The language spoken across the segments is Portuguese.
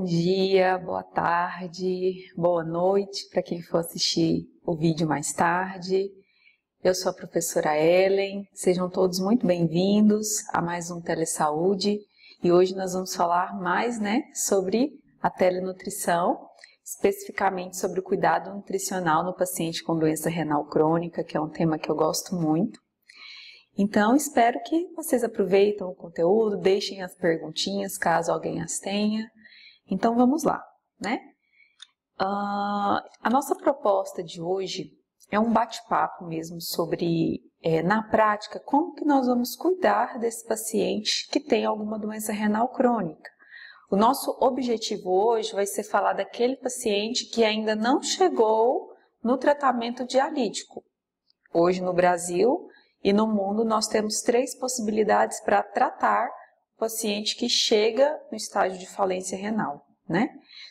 dia, boa tarde, boa noite para quem for assistir o vídeo mais tarde. Eu sou a professora Ellen, sejam todos muito bem-vindos a mais um Telesaúde e hoje nós vamos falar mais sobre a telenutrição, especificamente sobre o cuidado nutricional no paciente com doença renal crônica, que é um tema que eu gosto muito. Então, espero que vocês aproveitem o conteúdo, deixem as perguntinhas, caso alguém as tenha. Então, vamos lá, A nossa proposta de hoje é um bate-papo mesmo sobre, na prática, como que nós vamos cuidar desse paciente que tem alguma doença renal crônica. O nosso objetivo hoje vai ser falar daquele paciente que ainda não chegou no tratamento dialítico. Hoje, no Brasil e no mundo, nós temos 3 possibilidades para tratar o paciente que chega no estágio de falência renal,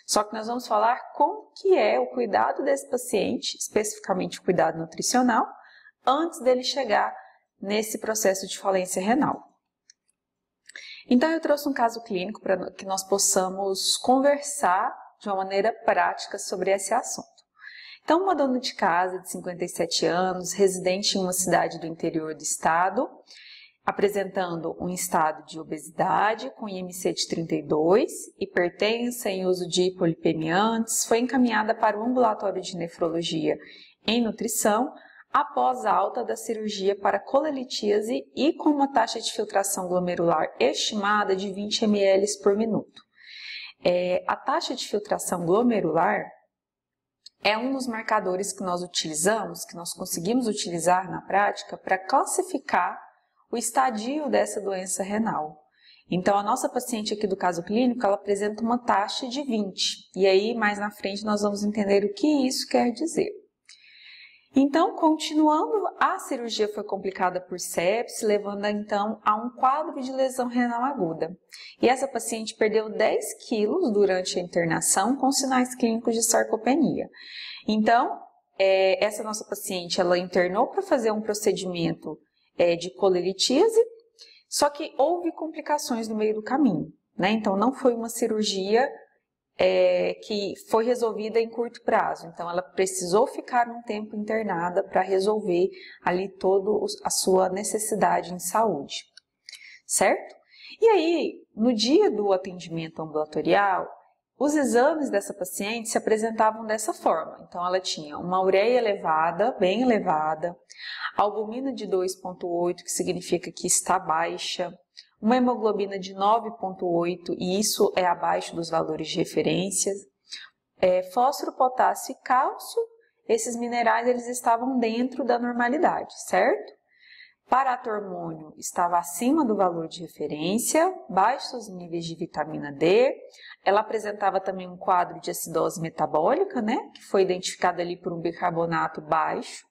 Só que nós vamos falar como que é o cuidado desse paciente, especificamente o cuidado nutricional, antes dele chegar nesse processo de falência renal. Então, eu trouxe um caso clínico para que nós possamos conversar de uma maneira prática sobre esse assunto. Então, uma dona de casa de 57 anos, residente em uma cidade do interior do estado, apresentando um estado de obesidade com IMC de 32, hipertensa em uso de hipolipemiantes, foi encaminhada para o ambulatório de nefrologia em nutrição após a alta da cirurgia para colelitíase e com uma taxa de filtração glomerular estimada de 20 ml por minuto. A taxa de filtração glomerular é um dos marcadores que nós utilizamos, que nós conseguimos utilizar na prática para classificar o estadio dessa doença renal. Então, a nossa paciente aqui do caso clínico, ela apresenta uma taxa de 20. E aí, mais na frente, nós vamos entender o que isso quer dizer. Então, continuando, a cirurgia foi complicada por sepse, levando então a um quadro de lesão renal aguda. E essa paciente perdeu 10 quilos durante a internação com sinais clínicos de sarcopenia. Então, essa nossa paciente, ela internou para fazer um procedimento de colelitíase, só que houve complicações no meio do caminho, Então, não foi uma cirurgia que foi resolvida em curto prazo. Então, ela precisou ficar um tempo internada para resolver ali toda a sua necessidade em saúde, certo? E aí, no dia do atendimento ambulatorial, os exames dessa paciente se apresentavam dessa forma. Então, ela tinha uma ureia elevada, bem elevada, albumina de 2,8, que significa que está baixa, uma hemoglobina de 9,8, e isso é abaixo dos valores de referência, fósforo, potássio e cálcio, esses minerais eles estavam dentro da normalidade, certo? Paratormônio estava acima do valor de referência, baixos níveis de vitamina D, ela apresentava também um quadro de acidose metabólica, que foi identificado ali por um bicarbonato baixo.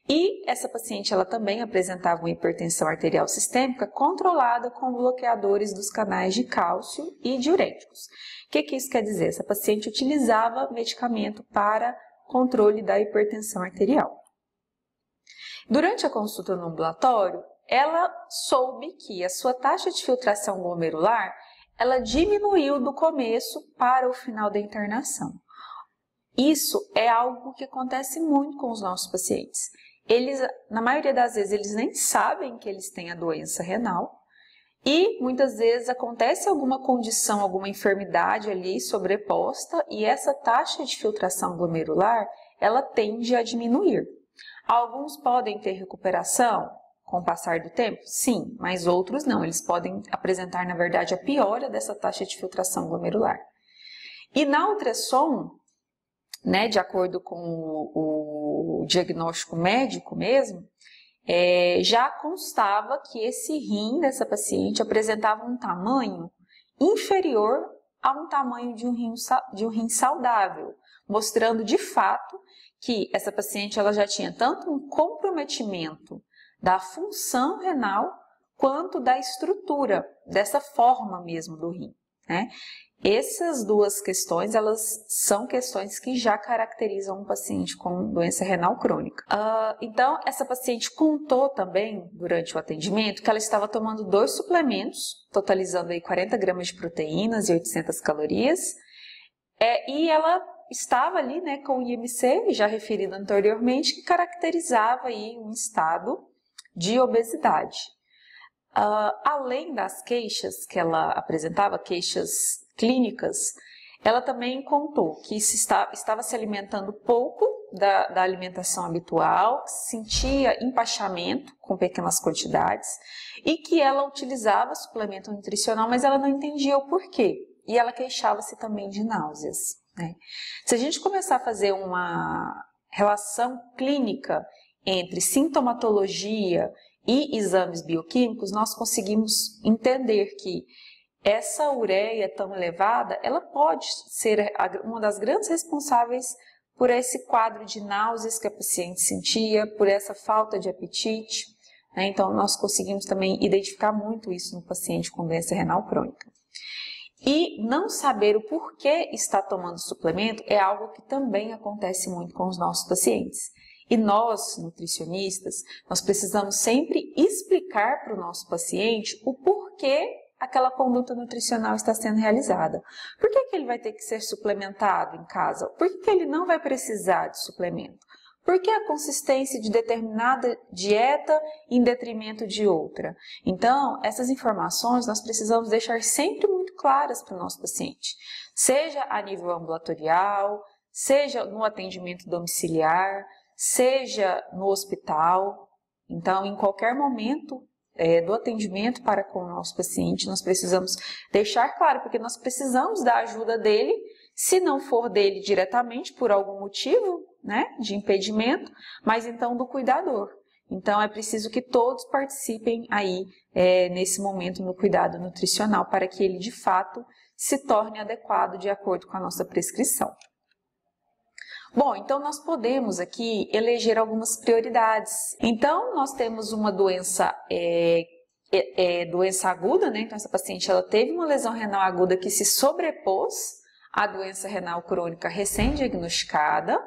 E essa paciente ela também apresentava uma hipertensão arterial sistêmica controlada com bloqueadores dos canais de cálcio e diuréticos. O que isso quer dizer? Essa paciente utilizava medicamento para controle da hipertensão arterial. Durante a consulta no ambulatório, ela soube que a sua taxa de filtração glomerular ela diminuiu do começo para o final da internação. Isso é algo que acontece muito com os nossos pacientes. Eles, na maioria das vezes, eles nem sabem que eles têm a doença renal e muitas vezes acontece alguma condição, alguma enfermidade ali sobreposta e essa taxa de filtração glomerular, ela tende a diminuir. Alguns podem ter recuperação com o passar do tempo? Sim, mas outros não. Eles podem apresentar, na verdade, a piora dessa taxa de filtração glomerular. E na ultrassom, de acordo com o diagnóstico médico mesmo, já constava que esse rim dessa paciente apresentava um tamanho inferior a um tamanho de um rim saudável, mostrando de fato que essa paciente ela já tinha tanto um comprometimento da função renal quanto da estrutura, dessa forma mesmo do rim, Essas duas questões, elas são questões que já caracterizam um paciente com doença renal crônica. Então, essa paciente contou também, durante o atendimento, que ela estava tomando 2 suplementos, totalizando aí 40 gramas de proteínas e 800 calorias, E ela estava ali, né, com o IMC, já referido anteriormente, que caracterizava aí um estado de obesidade. Além das queixas que ela apresentava, queixas clínicas, ela também contou que estava se alimentando pouco da alimentação habitual, sentia empachamento com pequenas quantidades e que ela utilizava suplemento nutricional, mas ela não entendia o porquê. E ela queixava-se também de náuseas, né? Se a gente começar a fazer uma relação clínica entre sintomatologia e exames bioquímicos, nós conseguimos entender que essa ureia tão elevada, ela pode ser uma das grandes responsáveis por esse quadro de náuseas que a paciente sentia, por essa falta de apetite, né? Então, nós conseguimos também identificar muito isso no paciente com doença renal crônica. E não saber o porquê está tomando suplemento é algo que também acontece muito com os nossos pacientes. E nós, nutricionistas, nós precisamos sempre explicar para o nosso paciente o porquê aquela conduta nutricional está sendo realizada. Por que ele vai ter que ser suplementado em casa? Por que ele não vai precisar de suplemento? Por que a consistência de determinada dieta em detrimento de outra? Então, essas informações nós precisamos deixar sempre muito claras para o nosso paciente, seja a nível ambulatorial, seja no atendimento domiciliar, seja no hospital. Então, em qualquer momento do atendimento para com o nosso paciente, nós precisamos deixar claro, porque nós precisamos da ajuda dele, se não for dele diretamente, por algum motivo, né, de impedimento, mas então do cuidador. Então, é preciso que todos participem aí nesse momento no cuidado nutricional, para que ele, de fato, se torne adequado de acordo com a nossa prescrição. Bom, então nós podemos aqui eleger algumas prioridades. Então, nós temos uma doença, doença aguda, né? Então, essa paciente ela teve uma lesão renal aguda que se sobrepôs à doença renal crônica recém-diagnosticada.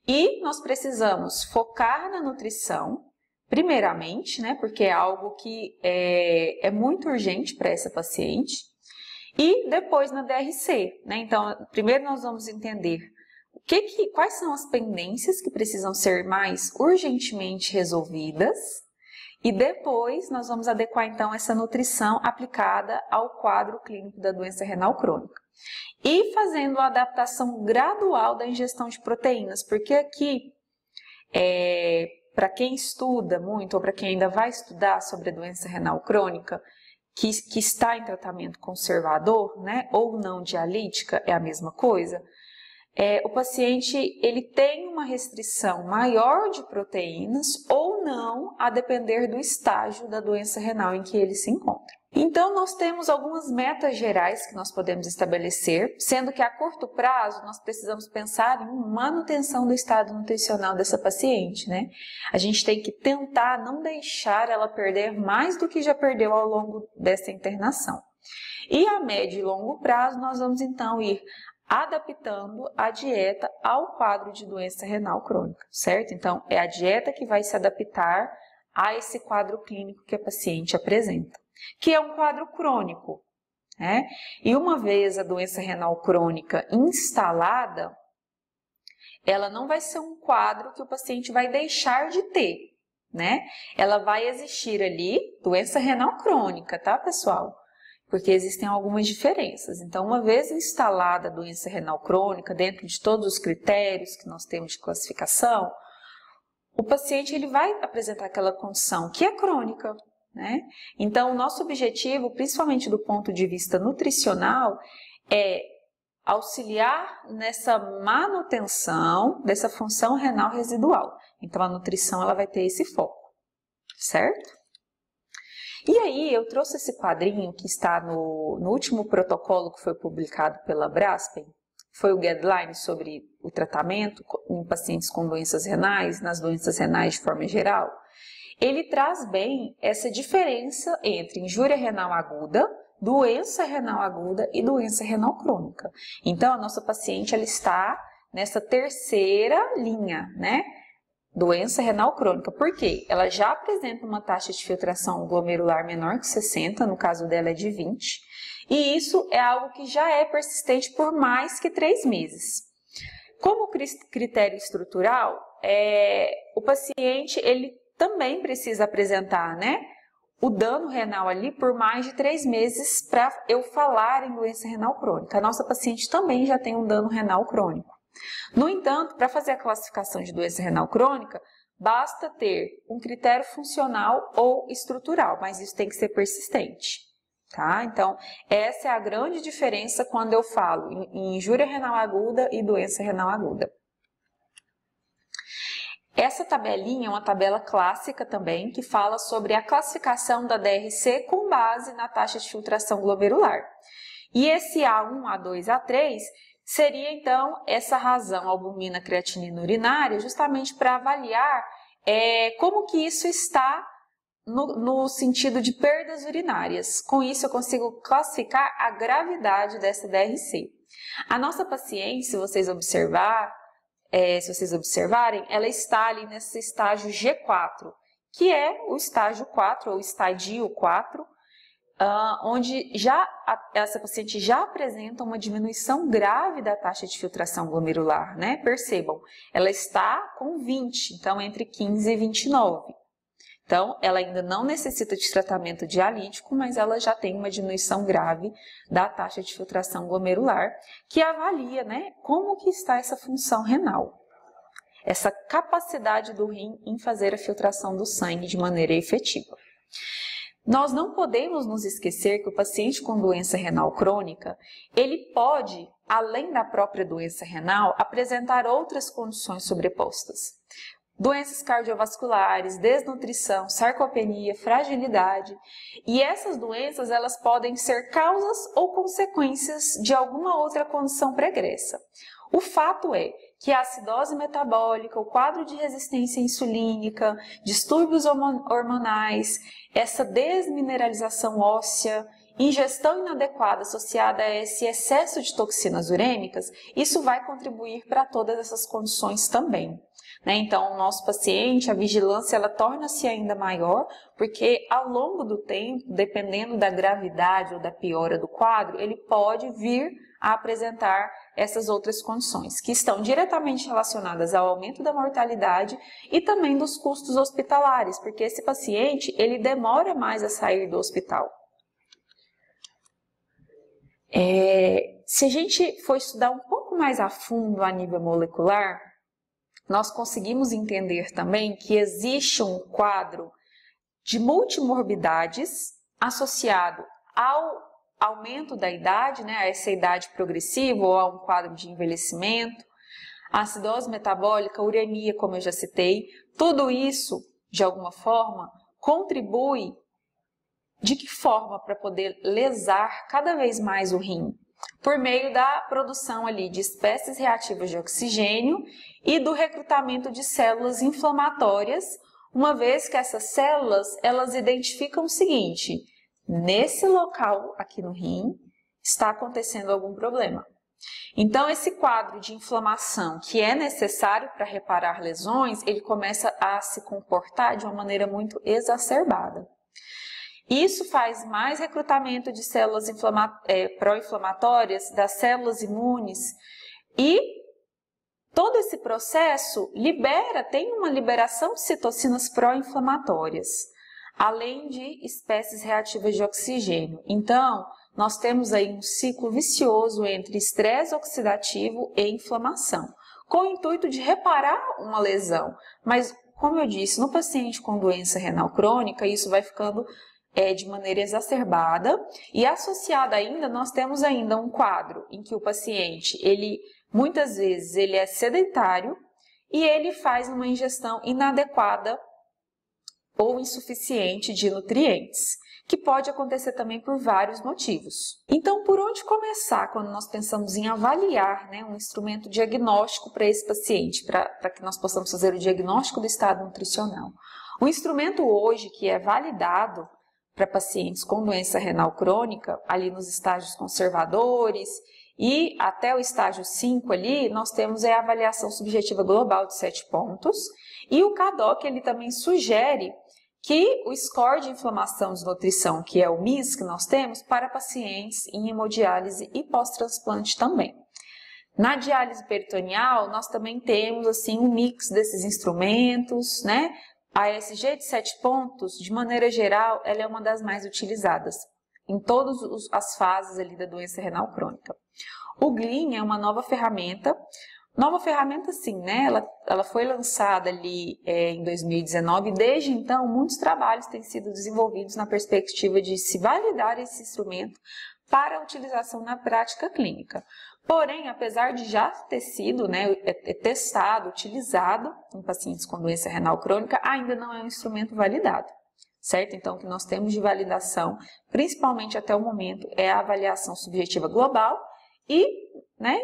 E nós precisamos focar na nutrição, primeiramente, né? Porque é algo que é muito urgente para essa paciente. E depois na DRC, né? Então, primeiro nós vamos entender quais são as pendências que precisam ser mais urgentemente resolvidas e depois nós vamos adequar então essa nutrição aplicada ao quadro clínico da doença renal crônica. E fazendo a adaptação gradual da ingestão de proteínas, porque aqui, para quem estuda muito ou para quem ainda vai estudar sobre a doença renal crônica, que está em tratamento conservador, né, ou não dialítica, é a mesma coisa, o paciente ele tem uma restrição maior de proteínas ou não, a depender do estágio da doença renal em que ele se encontra. Então, nós temos algumas metas gerais que nós podemos estabelecer, sendo que a curto prazo nós precisamos pensar em manutenção do estado nutricional dessa paciente, né? A gente tem que tentar não deixar ela perder mais do que já perdeu ao longo dessa internação. E a médio e longo prazo nós vamos então ir adaptando a dieta ao quadro de doença renal crônica, certo? Então, é a dieta que vai se adaptar a esse quadro clínico que a paciente apresenta, que é um quadro crônico, né? E uma vez a doença renal crônica instalada, ela não vai ser um quadro que o paciente vai deixar de ter, né? Ela vai existir ali, doença renal crônica, tá, pessoal? Porque existem algumas diferenças. Então, uma vez instalada a doença renal crônica, dentro de todos os critérios que nós temos de classificação, o paciente ele vai apresentar aquela condição que é crônica, né? Então, o nosso objetivo, principalmente do ponto de vista nutricional, é auxiliar nessa manutenção dessa função renal residual. Então, a nutrição ela vai ter esse foco, certo? E aí, eu trouxe esse quadrinho que está no último protocolo que foi publicado pela Braskem, foi o guideline sobre o tratamento em pacientes com doenças renais, nas doenças renais de forma geral. Ele traz bem essa diferença entre injúria renal aguda, doença renal aguda e doença renal crônica. Então, a nossa paciente ela está nessa terceira linha, né? doença renal crônica. Por quê? Ela já apresenta uma taxa de filtração glomerular menor que 60, no caso dela é de 20, e isso é algo que já é persistente por mais que 3 meses. Como critério estrutural, o paciente ele também precisa apresentar, né, o dano renal ali por mais de 3 meses para eu falar em doença renal crônica. A nossa paciente também já tem um dano renal crônico. No entanto, para fazer a classificação de doença renal crônica, basta ter um critério funcional ou estrutural, mas isso tem que ser persistente, tá? Então, essa é a grande diferença quando eu falo em injúria renal aguda e doença renal aguda. Essa tabelinha é uma tabela clássica também, que fala sobre a classificação da DRC com base na taxa de filtração glomerular. E esse A1, A2, A3 seria, então, essa razão albumina creatinina urinária, justamente para avaliar como que isso está no sentido de perdas urinárias. Com isso, eu consigo classificar a gravidade dessa DRC. A nossa paciente, se vocês observarem, ela está ali nesse estágio G4, que é o estágio 4, ou estadio 4, onde essa paciente já apresenta uma diminuição grave da taxa de filtração glomerular, né? Percebam, ela está com 20, então entre 15 e 29. Então, ela ainda não necessita de tratamento dialítico, mas ela já tem uma diminuição grave da taxa de filtração glomerular, que avalia, né, como que está essa função renal, essa capacidade do rim em fazer a filtração do sangue de maneira efetiva. Nós não podemos nos esquecer que o paciente com doença renal crônica, ele pode, além da própria doença renal, apresentar outras condições sobrepostas. Doenças cardiovasculares, desnutrição, sarcopenia, fragilidade. E essas doenças, elas podem ser causas ou consequências de alguma outra condição pregressa. O fato é que a acidose metabólica, o quadro de resistência insulínica, distúrbios hormonais, essa desmineralização óssea, ingestão inadequada associada a esse excesso de toxinas urêmicas, isso vai contribuir para todas essas condições também. Então, o nosso paciente, a vigilância, ela torna-se ainda maior, porque ao longo do tempo, dependendo da gravidade ou da piora do quadro, ele pode vir a apresentar essas outras condições, que estão diretamente relacionadas ao aumento da mortalidade e também dos custos hospitalares, porque esse paciente, ele demora mais a sair do hospital. Se a gente for estudar um pouco mais a fundo a nível molecular, nós conseguimos entender também que existe um quadro de multimorbidades associado ao aumento da idade, né, a essa idade progressiva ou a um quadro de envelhecimento, acidose metabólica, uremia, como eu já citei. Tudo isso, de alguma forma, contribui de que forma para poder lesar cada vez mais o rim? Por meio da produção ali de espécies reativas de oxigênio e do recrutamento de células inflamatórias, uma vez que essas células, elas identificam o seguinte: nesse local aqui no rim está acontecendo algum problema. Então, esse quadro de inflamação que é necessário para reparar lesões, ele começa a se comportar de uma maneira muito exacerbada. Isso faz mais recrutamento de células pró-inflamatórias, das células imunes, e todo esse processo tem uma liberação de citocinas pró-inflamatórias, além de espécies reativas de oxigênio. Então, nós temos aí um ciclo vicioso entre estresse oxidativo e inflamação, com o intuito de reparar uma lesão. Mas, como eu disse, no paciente com doença renal crônica, isso vai ficando de maneira exacerbada, e associado ainda, nós temos ainda um quadro em que o paciente, muitas vezes, ele é sedentário e ele faz uma ingestão inadequada ou insuficiente de nutrientes, que pode acontecer também por vários motivos. Então, por onde começar quando nós pensamos em avaliar, né, um instrumento diagnóstico para esse paciente, para que nós possamos fazer o diagnóstico do estado nutricional? O instrumento hoje que é validado para pacientes com doença renal crônica, ali nos estágios conservadores E até o estágio 5 ali, nós temos a avaliação subjetiva global de 7 pontos. E o CADOC, ele também sugere que o score de inflamação e desnutrição, que é o MIS que nós temos, para pacientes em hemodiálise e pós-transplante também. Na diálise peritoneal, nós também temos assim um mix desses instrumentos, né? A ESG de 7 pontos, de maneira geral, ela é uma das mais utilizadas em todas as fases ali da doença renal crônica. O GLIN é uma nova ferramenta sim, né? Ela foi lançada ali em 2019 e desde então muitos trabalhos têm sido desenvolvidos na perspectiva de se validar esse instrumento para a utilização na prática clínica. Porém, apesar de já ter sido testado, utilizado em pacientes com doença renal crônica, ainda não é um instrumento validado, certo? Então, o que nós temos de validação, principalmente até o momento, é a avaliação subjetiva global e,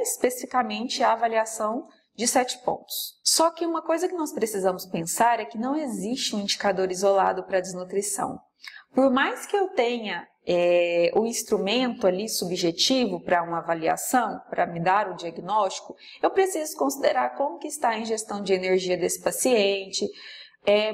especificamente, a avaliação de 7 pontos. Só que uma coisa que nós precisamos pensar é que não existe um indicador isolado para desnutrição. Por mais que eu tenha o instrumento ali subjetivo para uma avaliação, para me dar o diagnóstico, eu preciso considerar como que está a ingestão de energia desse paciente,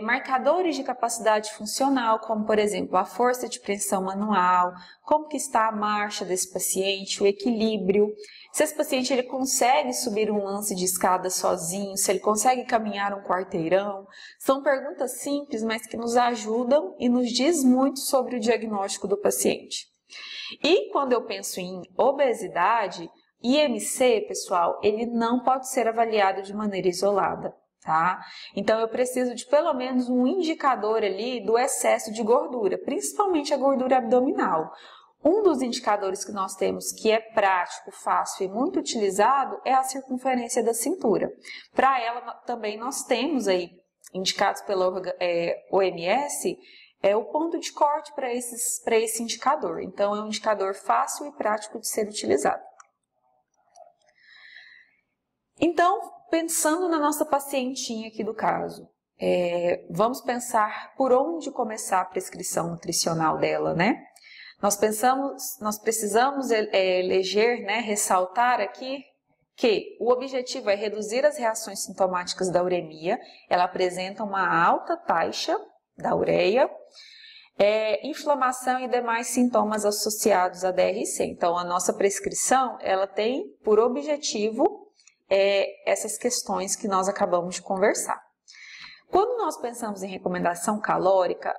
marcadores de capacidade funcional, como por exemplo a força de pressão manual, como que está a marcha desse paciente, o equilíbrio, se esse paciente ele consegue subir um lance de escada sozinho, se ele consegue caminhar um quarteirão. São perguntas simples, mas que nos ajudam e nos diz muito sobre o diagnóstico do paciente. E quando eu penso em obesidade, IMC, pessoal, ele não pode ser avaliado de maneira isolada. Tá? Então, eu preciso de pelo menos um indicador ali do excesso de gordura, principalmente a gordura abdominal. Um dos indicadores que nós temos que é prático, fácil e muito utilizado é a circunferência da cintura. Para ela também nós temos aí, indicados pela OMS, o ponto de corte para esse indicador. Então, é um indicador fácil e prático de ser utilizado. Então, pensando na nossa pacientinha aqui do caso, vamos pensar por onde começar a prescrição nutricional dela, né? Nós precisamos eleger, ressaltar aqui que o objetivo é reduzir as reações sintomáticas da uremia, ela apresenta uma alta taxa da ureia, inflamação e demais sintomas associados à DRC. Então, a nossa prescrição, ela tem por objetivo essas questões que nós acabamos de conversar. Quando nós pensamos em recomendação calórica,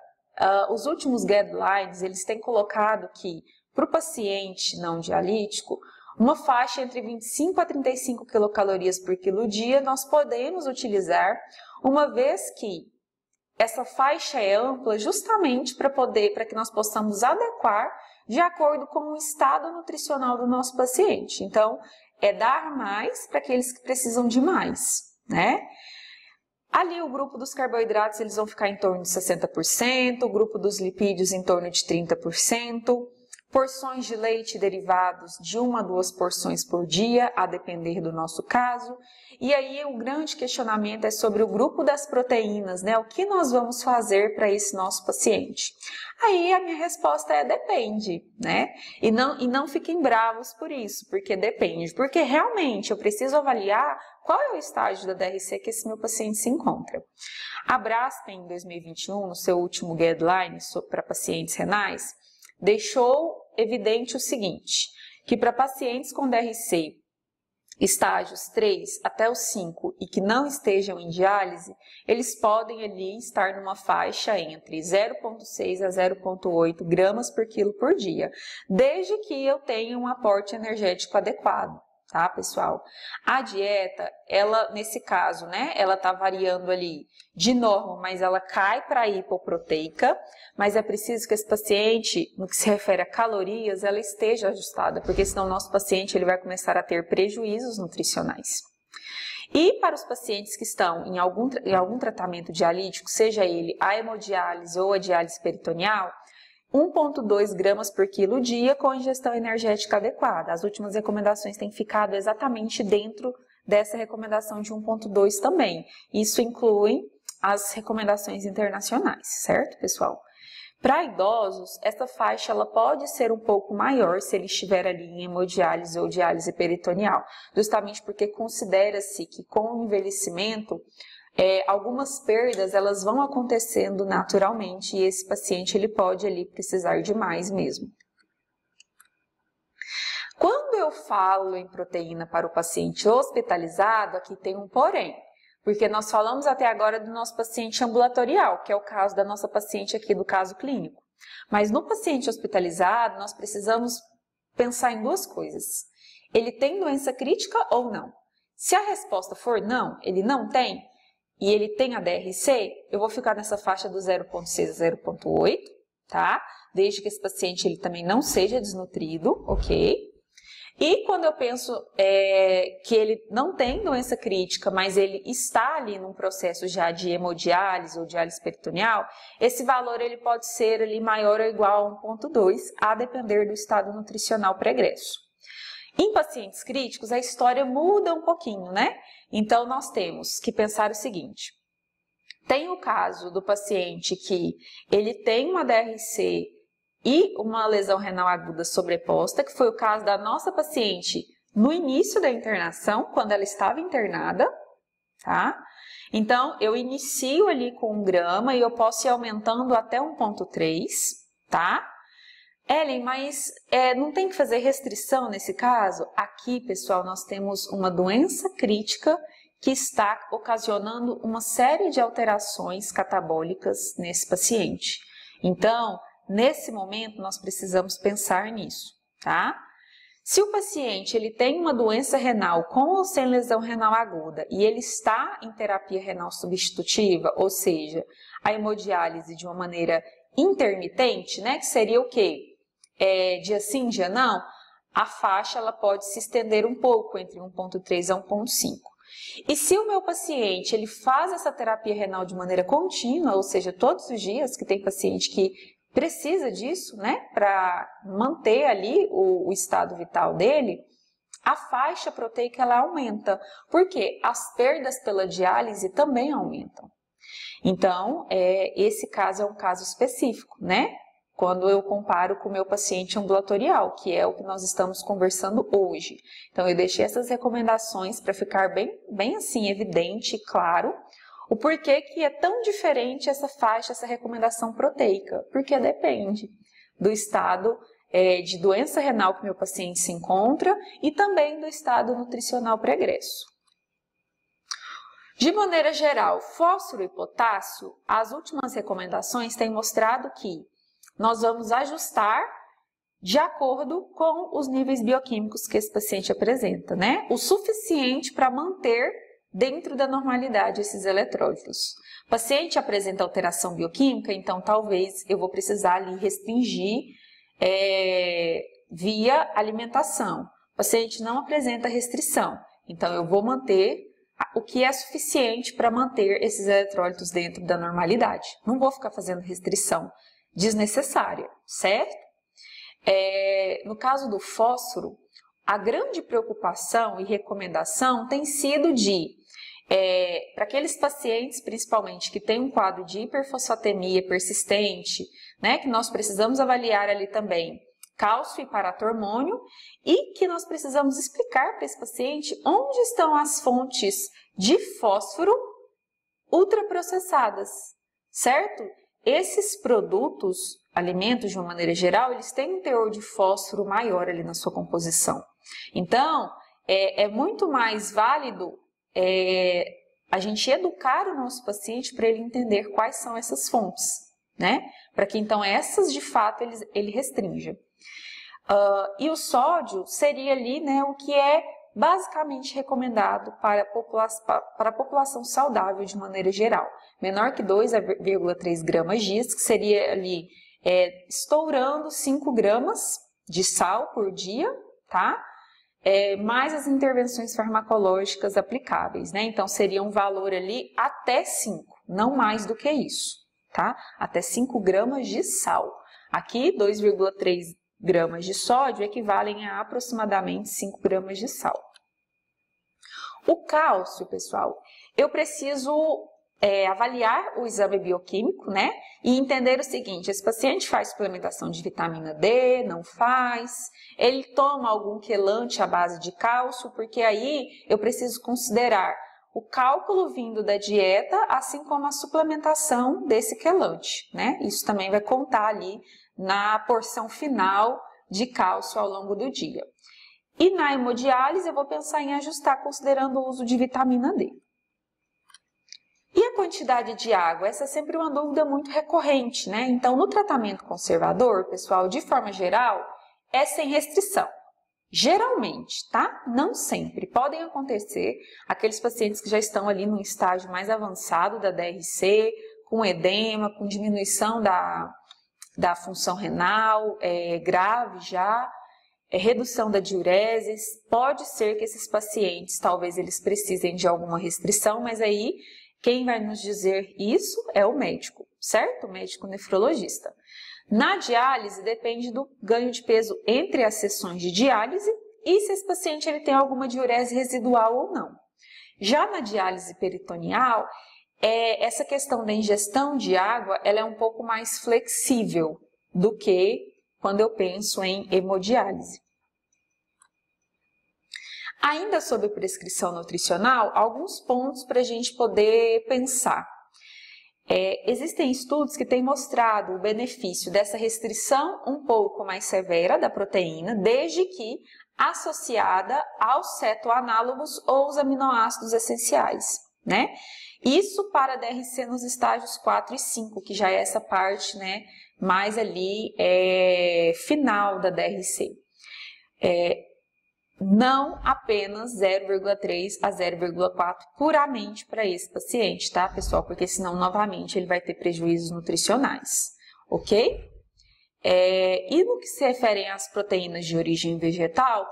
os últimos guidelines, eles têm colocado que para o paciente não dialítico, uma faixa entre 25 a 35 quilocalorias por quilo dia nós podemos utilizar, uma vez que essa faixa é ampla justamente para que nós possamos adequar de acordo com o estado nutricional do nosso paciente. Então, dar mais para aqueles que precisam de mais, né? Ali o grupo dos carboidratos eles vão ficar em torno de 60%, o grupo dos lipídios em torno de 30%, porções de leite e derivados de 1 a 2 porções por dia, a depender do nosso caso. E aí o grande questionamento é sobre o grupo das proteínas, né? O que nós vamos fazer para esse nosso paciente? Aí a minha resposta é depende, né? E não fiquem bravos por isso, porque depende. Porque realmente eu preciso avaliar qual é o estágio da DRC que esse meu paciente se encontra. A Braskem, em 2021, no seu último guideline para pacientes renais, deixou evidente o seguinte, que para pacientes com DRC estágios 3 até os 5 e que não estejam em diálise, eles podem ali estar numa faixa entre 0,6 a 0,8 gramas por quilo por dia, desde que eu tenha um aporte energético adequado. Tá, pessoal? A dieta, ela, nesse caso, né, ela tá variando ali de norma, mas ela cai para hipoproteica, mas é preciso que esse paciente, no que se refere a calorias, ela esteja ajustada, porque senão o nosso paciente ele vai começar a ter prejuízos nutricionais. E para os pacientes que estão em algum tratamento dialítico, seja ele a hemodiálise ou a diálise peritoneal, 1,2 gramas por quilo dia com ingestão energética adequada. As últimas recomendações têm ficado exatamente dentro dessa recomendação de 1,2 também. Isso inclui as recomendações internacionais, certo, pessoal? Para idosos, essa faixa ela pode ser um pouco maior se ele estiver ali em hemodiálise ou diálise peritoneal, justamente porque considera-se que com o envelhecimento, algumas perdas elas vão acontecendo naturalmente e esse paciente ele pode ali precisar de mais mesmo. Quando eu falo em proteína para o paciente hospitalizado, aqui tem um porém. Porque nós falamos até agora do nosso paciente ambulatorial, que é o caso da nossa paciente aqui do caso clínico. Mas no paciente hospitalizado, nós precisamos pensar em duas coisas. Ele tem doença crítica ou não? Se a resposta for não, ele não tem, e ele tem a DRC, eu vou ficar nessa faixa do 0,6 a 0,8, tá? Desde que esse paciente ele também não seja desnutrido, ok? E quando eu penso que ele não tem doença crítica, mas ele está ali num processo já de hemodiálise ou diálise peritoneal, esse valor ele pode ser ali maior ou igual a 1,2, a depender do estado nutricional pregresso. Em pacientes críticos, a história muda um pouquinho, né? Então, nós temos que pensar o seguinte. Tem o caso do paciente que ele tem uma DRC e uma lesão renal aguda sobreposta, que foi o caso da nossa paciente no início da internação, quando ela estava internada, tá? Então, eu inicio ali com 1 grama e eu posso ir aumentando até 1,3, tá? Ellen, mas não tem que fazer restrição nesse caso? Aqui, pessoal, nós temos uma doença crítica que está ocasionando uma série de alterações catabólicas nesse paciente. Então, nesse momento, nós precisamos pensar nisso, tá? Se o paciente ele tem uma doença renal com ou sem lesão renal aguda e ele está em terapia renal substitutiva, ou seja, a hemodiálise de uma maneira intermitente, né, que seria o quê? Dia sim, dia não, a faixa ela pode se estender um pouco, entre 1,3 a 1,5. E se o meu paciente ele faz essa terapia renal de maneira contínua, ou seja, todos os dias, que tem paciente que precisa disso, né, para manter ali o estado vital dele, a faixa proteica ela aumenta, porque as perdas pela diálise também aumentam. Então, esse caso é um caso específico, né? Quando eu comparo com o meu paciente ambulatorial, que é o que nós estamos conversando hoje. Então, eu deixei essas recomendações para ficar bem assim, evidente e claro, o porquê que é tão diferente essa faixa, essa recomendação proteica. Porque depende do estado de doença renal que o meu paciente se encontra e também do estado nutricional pregresso. De maneira geral, fósforo e potássio, as últimas recomendações têm mostrado que nós vamos ajustar de acordo com os níveis bioquímicos que esse paciente apresenta, né? O suficiente para manter dentro da normalidade esses eletrólitos. O paciente apresenta alteração bioquímica, então talvez eu vou precisar ali restringir via alimentação. O paciente não apresenta restrição, então eu vou manter o que é suficiente para manter esses eletrólitos dentro da normalidade. Não vou ficar fazendo restrição desnecessária, certo? No caso do fósforo, a grande preocupação e recomendação tem sido para aqueles pacientes, principalmente, que têm um quadro de hiperfosfatemia persistente, né, que nós precisamos avaliar ali também cálcio e paratormônio e que nós precisamos explicar para esse paciente onde estão as fontes de fósforo ultraprocessadas, certo? Esses produtos, alimentos de uma maneira geral, eles têm um teor de fósforo maior ali na sua composição. Então, é muito mais válido a gente educar o nosso paciente para ele entender quais são essas fontes, né? Para que então essas de fato ele restrinja. E o sódio seria ali, né, o que é basicamente recomendado para a população saudável de maneira geral. Menor que 2,3 gramas dia, que seria ali estourando 5 gramas de sal por dia, tá? Mais as intervenções farmacológicas aplicáveis, né? Então, seria um valor ali até 5, não mais do que isso, tá? Até 5 gramas de sal. Aqui, 2,3 gramas de sódio equivalem a aproximadamente 5 gramas de sal. O cálcio, pessoal, eu preciso avaliar o exame bioquímico, né? E entender o seguinte: esse paciente faz suplementação de vitamina D, não faz, ele toma algum quelante à base de cálcio, porque aí eu preciso considerar o cálculo vindo da dieta, assim como a suplementação desse quelante, né? Isso também vai contar ali na porção final de cálcio ao longo do dia. E na hemodiálise eu vou pensar em ajustar considerando o uso de vitamina D. E a quantidade de água? Essa é sempre uma dúvida muito recorrente, né? Então, no tratamento conservador, pessoal, de forma geral, é sem restrição. Geralmente, tá? Não sempre. Podem acontecer aqueles pacientes que já estão ali no estágio mais avançado da DRC, com edema, com diminuição da função renal, grave já, redução da diureses. Pode ser que esses pacientes, talvez eles precisem de alguma restrição, mas aí quem vai nos dizer isso é o médico, certo? O médico nefrologista. Na diálise, depende do ganho de peso entre as sessões de diálise e se esse paciente ele tem alguma diurese residual ou não. Já na diálise peritoneal, essa questão da ingestão de água ela é um pouco mais flexível do que quando eu penso em hemodiálise. Ainda sobre prescrição nutricional, alguns pontos para a gente poder pensar. Existem estudos que têm mostrado o benefício dessa restrição um pouco mais severa da proteína, desde que associada aos cetoanálogos ou os aminoácidos essenciais, né? Isso para DRC nos estágios 4 e 5, que já é essa parte, né, mais ali final da DRC. Não apenas 0,3 a 0,4 puramente para esse paciente, tá, pessoal? Porque senão, novamente, ele vai ter prejuízos nutricionais, ok? E no que se referem às proteínas de origem vegetal,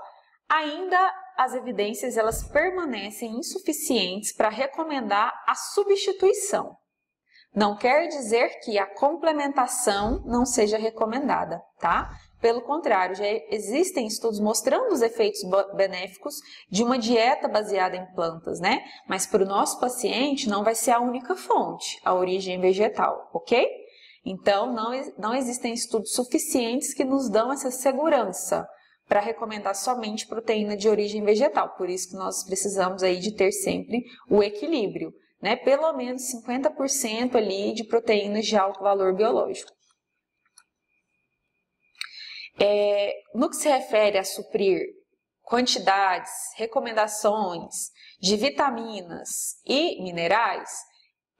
ainda as evidências elas permanecem insuficientes para recomendar a substituição. Não quer dizer que a complementação não seja recomendada, tá? Pelo contrário, já existem estudos mostrando os efeitos benéficos de uma dieta baseada em plantas, né? Mas para o nosso paciente não vai ser a única fonte, a origem vegetal, ok? Então, não existem estudos suficientes que nos dão essa segurança para recomendar somente proteína de origem vegetal. Por isso que nós precisamos aí de ter sempre o equilíbrio, né? Pelo menos 50% ali de proteínas de alto valor biológico. No que se refere a suprir quantidades, recomendações de vitaminas e minerais,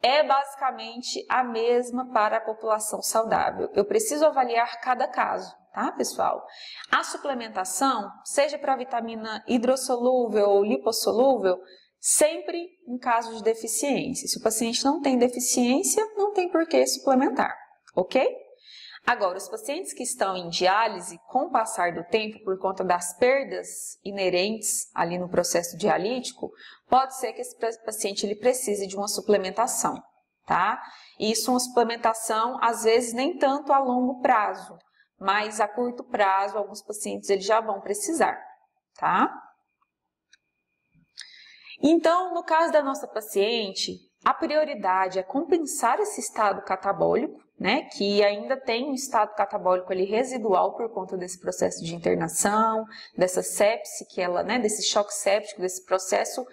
é basicamente a mesma para a população saudável. Eu preciso avaliar cada caso, tá, pessoal? A suplementação, seja para vitamina hidrossolúvel ou lipossolúvel, sempre em caso de deficiência. Se o paciente não tem deficiência, não tem por que suplementar, ok? Agora, os pacientes que estão em diálise, com o passar do tempo, por conta das perdas inerentes ali no processo dialítico, pode ser que esse paciente ele precise de uma suplementação, tá? Isso é uma suplementação, às vezes, nem tanto a longo prazo, mas a curto prazo, alguns pacientes eles já vão precisar, tá? Então, no caso da nossa paciente, a prioridade é compensar esse estado catabólico, né, que ainda tem um estado catabólico ali residual por conta desse processo de internação, dessa sepse que ela, né, desse choque séptico, desse processo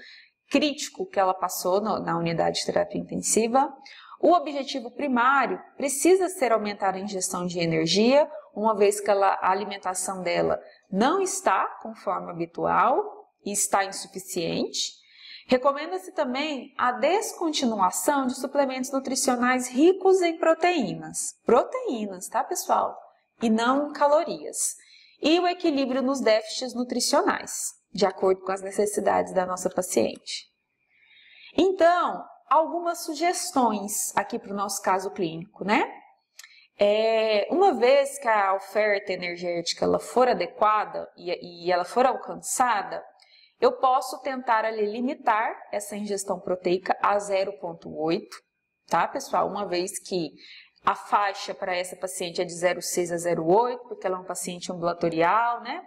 crítico que ela passou na unidade de terapia intensiva. O objetivo primário precisa ser aumentar a ingestão de energia, uma vez que a alimentação dela não está conforme habitual e está insuficiente. Recomenda-se também a descontinuação de suplementos nutricionais ricos em proteínas. Proteínas, tá, pessoal? E não calorias. E o equilíbrio nos déficits nutricionais, de acordo com as necessidades da nossa paciente. Então, algumas sugestões aqui para o nosso caso clínico, né? Uma vez que a oferta energética ela for adequada e ela for alcançada, eu posso tentar ali limitar essa ingestão proteica a 0,8, tá, pessoal? Uma vez que a faixa para essa paciente é de 0,6 a 0,8, porque ela é uma paciente ambulatorial, né?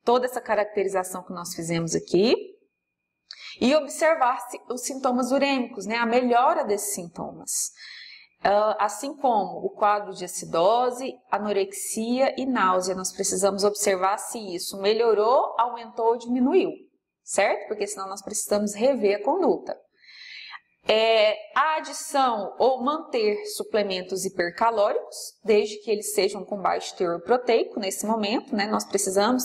Toda essa caracterização que nós fizemos aqui. E observar os sintomas urêmicos, né? A melhora desses sintomas. Assim como o quadro de acidose, anorexia e náusea, nós precisamos observar se isso melhorou, aumentou ou diminuiu, certo? Porque senão nós precisamos rever a conduta. A adição ou manter suplementos hipercalóricos, desde que eles sejam com baixo teor proteico nesse momento, né? Nós precisamos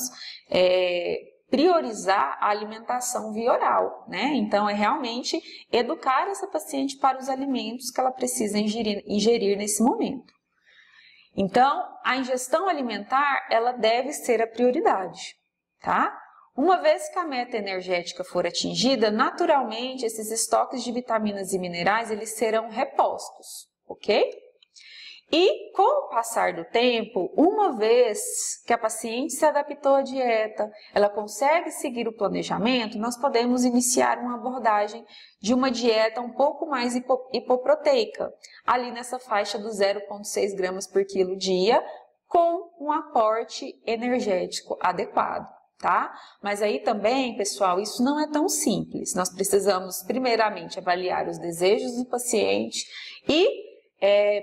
priorizar a alimentação via oral, né? Então, é realmente educar essa paciente para os alimentos que ela precisa ingerir nesse momento. Então, a ingestão alimentar, ela deve ser a prioridade, tá? Uma vez que a meta energética for atingida, naturalmente, esses estoques de vitaminas e minerais, eles serão repostos, ok? E com o passar do tempo, uma vez que a paciente se adaptou à dieta, ela consegue seguir o planejamento, nós podemos iniciar uma abordagem de uma dieta um pouco mais hipoproteica, ali nessa faixa do 0,6 gramas por quilo dia, com um aporte energético adequado, tá? Mas aí também, pessoal, isso não é tão simples. Nós precisamos primeiramente avaliar os desejos do paciente e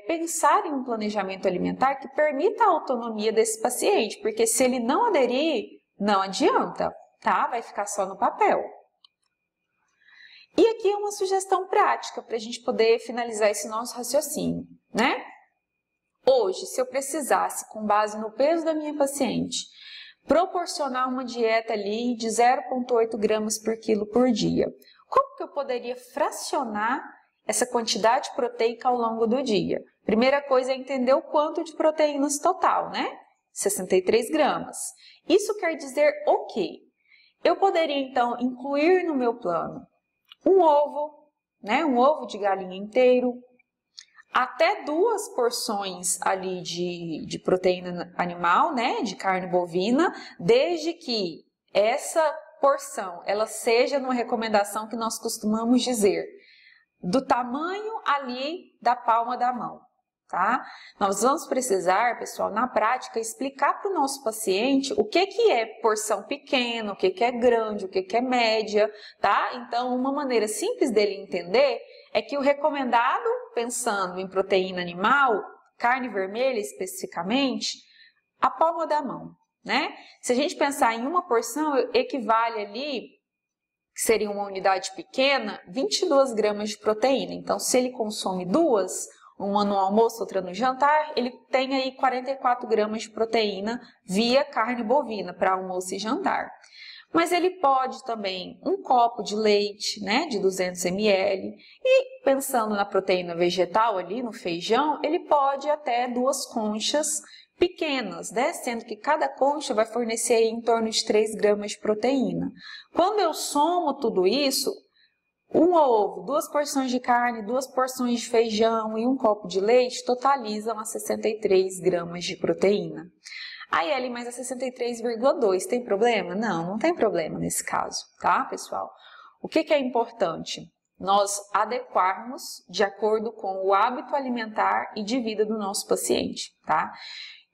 pensar em um planejamento alimentar que permita a autonomia desse paciente, porque se ele não aderir, não adianta, tá? Vai ficar só no papel. E aqui é uma sugestão prática para a gente poder finalizar esse nosso raciocínio, né? Hoje, se eu precisasse, com base no peso da minha paciente, proporcionar uma dieta ali de 0,8 gramas por quilo por dia, como que eu poderia fracionar essa quantidade proteica ao longo do dia? Primeira coisa é entender o quanto de proteínas total, né? 63 gramas. Isso quer dizer o quê? Eu poderia, então, incluir no meu plano um ovo, né? Um ovo de galinha inteiro, até 2 porções ali de proteína animal, né? De carne bovina, desde que essa porção, ela seja numa recomendação que nós costumamos dizer, do tamanho ali da palma da mão, tá? Nós vamos precisar, pessoal, na prática, explicar para o nosso paciente o que é porção pequena, o que é grande, o que é média, tá? Então, uma maneira simples dele entender é que o recomendado, pensando em proteína animal, carne vermelha especificamente, a palma da mão, né? Se a gente pensar em uma porção, equivale ali, que seria uma unidade pequena, 22 gramas de proteína. Então, se ele consome 2, uma no almoço, outra no jantar, ele tem aí 44 gramas de proteína via carne bovina para almoço e jantar. Mas ele pode também um copo de leite, né, de 200 ml. E pensando na proteína vegetal ali, no feijão, ele pode até 2 conchas pequenas, né? Sendo que cada concha vai fornecer em torno de 3 gramas de proteína. Quando eu somo tudo isso, um ovo, 2 porções de carne, 2 porções de feijão e um copo de leite totalizam a 63 gramas de proteína. Aí, Ellen, mas a 63,2 tem problema? Não, não tem problema nesse caso, tá, pessoal? O que é importante? Nós adequarmos de acordo com o hábito alimentar e de vida do nosso paciente, tá?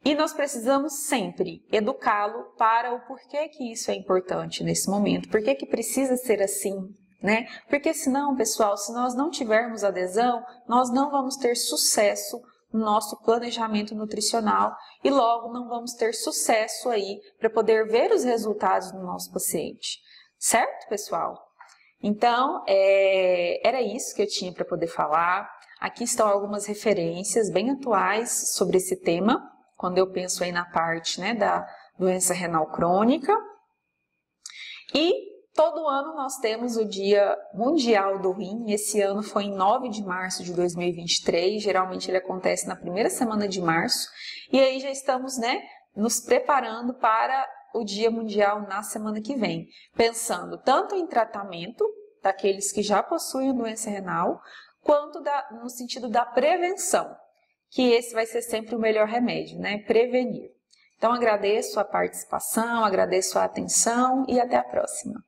E nós precisamos sempre educá-lo para o porquê que isso é importante nesse momento, por que precisa ser assim, né? Porque senão, pessoal, se nós não tivermos adesão, nós não vamos ter sucesso no nosso planejamento nutricional e logo não vamos ter sucesso aí para poder ver os resultados do nosso paciente. Certo, pessoal? Então, era isso que eu tinha para poder falar. Aqui estão algumas referências bem atuais sobre esse tema, quando eu penso aí na parte, né, da doença renal crônica. E todo ano nós temos o Dia Mundial do Rim. Esse ano foi em 9 de março de 2023. Geralmente ele acontece na primeira semana de março. E aí já estamos, né, nos preparando para o Dia Mundial na semana que vem. Pensando tanto em tratamento daqueles que já possuem doença renal, quanto no sentido da prevenção, que esse vai ser sempre o melhor remédio, né? Prevenir. Então agradeço a participação, agradeço a atenção e até a próxima.